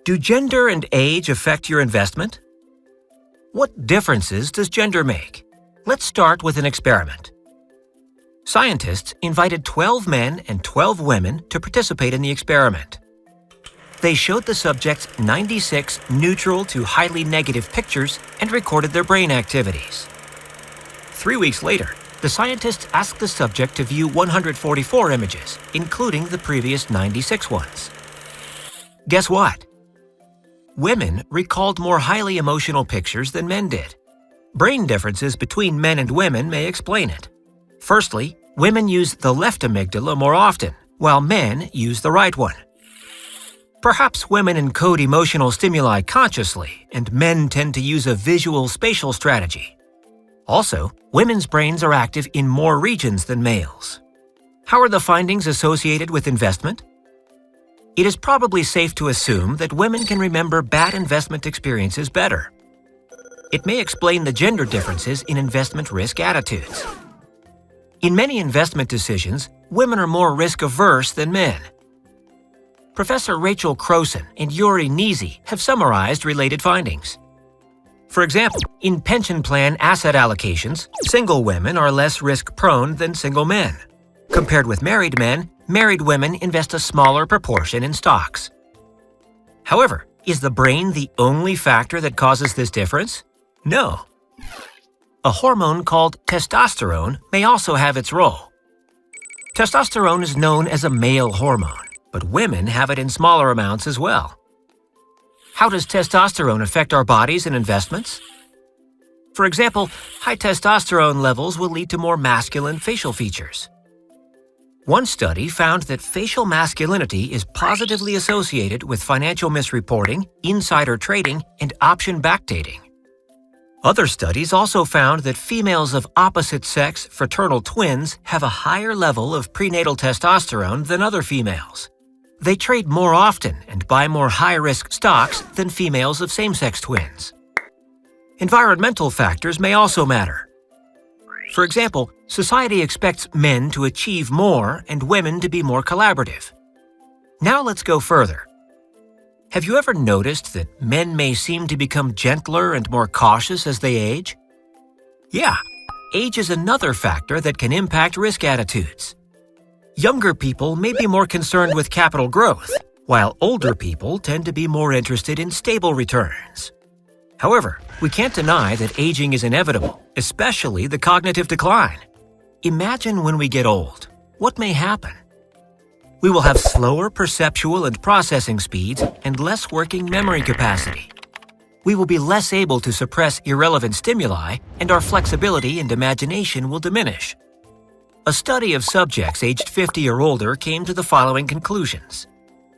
Do gender and age affect your investment? What differences does gender make? Let's start with an experiment. Scientists invited 12 men and 12 women to participate in the experiment. They showed the subjects 96 neutral to highly negative pictures and recorded their brain activities. 3 weeks later, the scientists asked the subject to view 144 images, including the previous 96 ones. Guess what? Women recalled more highly emotional pictures than men did. Brain differences between men and women may explain it. Firstly, women use the left amygdala more often, while men use the right one. Perhaps women encode emotional stimuli consciously, and men tend to use a visual spatial strategy. Also, women's brains are active in more regions than males. How are the findings associated with investment? It is probably safe to assume that women can remember bad investment experiences better. It may explain the gender differences in investment risk attitudes. In many investment decisions, women are more risk-averse than men. Professor Rachel Croson and Yuri Nizi have summarized related findings. For example, in pension plan asset allocations, single women are less risk-prone than single men. Compared with married men, married women invest a smaller proportion in stocks. However, is the brain the only factor that causes this difference? No. A hormone called testosterone may also have its role. Testosterone is known as a male hormone, but women have it in smaller amounts as well. How does testosterone affect our bodies and investments? For example, high testosterone levels will lead to more masculine facial features. One study found that facial masculinity is positively associated with financial misreporting, insider trading, and option backdating. Other studies also found that females of opposite sex fraternal twins have a higher level of prenatal testosterone than other females. They trade more often and buy more high-risk stocks than females of same-sex twins. Environmental factors may also matter. For example, society expects men to achieve more and women to be more collaborative. Now let's go further. Have you ever noticed that men may seem to become gentler and more cautious as they age? Yeah, age is another factor that can impact risk attitudes. Younger people may be more concerned with capital growth, while older people tend to be more interested in stable returns. However, we can't deny that aging is inevitable, especially the cognitive decline. Imagine when we get old. What may happen? We will have slower perceptual and processing speeds and less working memory capacity. We will be less able to suppress irrelevant stimuli, and our flexibility and imagination will diminish. A study of subjects aged 50 or older came to the following conclusions.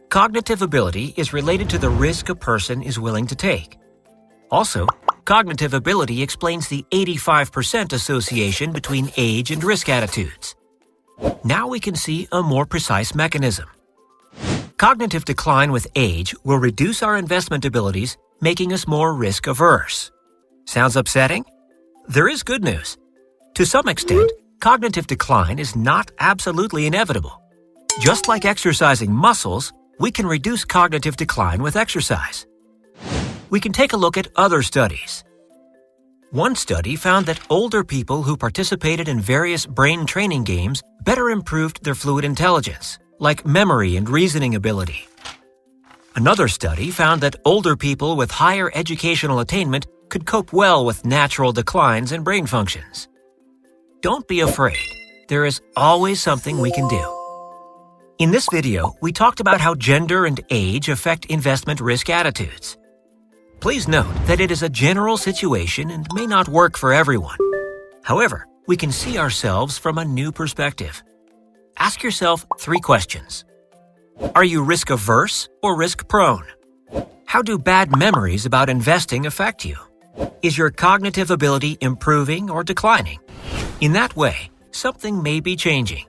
Cognitive ability is related to the risk a person is willing to take. Also, cognitive ability explains the 85% association between age and risk attitudes. Now we can see a more precise mechanism. Cognitive decline with age will reduce our investment abilities, making us more risk-averse. Sounds upsetting? There is good news. To some extent, cognitive decline is not absolutely inevitable. Just like exercising muscles, we can reduce cognitive decline with exercise. We can take a look at other studies. One study found that older people who participated in various brain training games better improved their fluid intelligence, like memory and reasoning ability. Another study found that older people with higher educational attainment could cope well with natural declines in brain functions. Don't be afraid. There is always something we can do. In this video, we talked about how gender and age affect investment risk attitudes. Please note that it is a general situation and may not work for everyone. However, we can see ourselves from a new perspective. Ask yourself 3 questions. Are you risk-averse or risk-prone? How do bad memories about investing affect you? Is your cognitive ability improving or declining? In that way, something may be changing.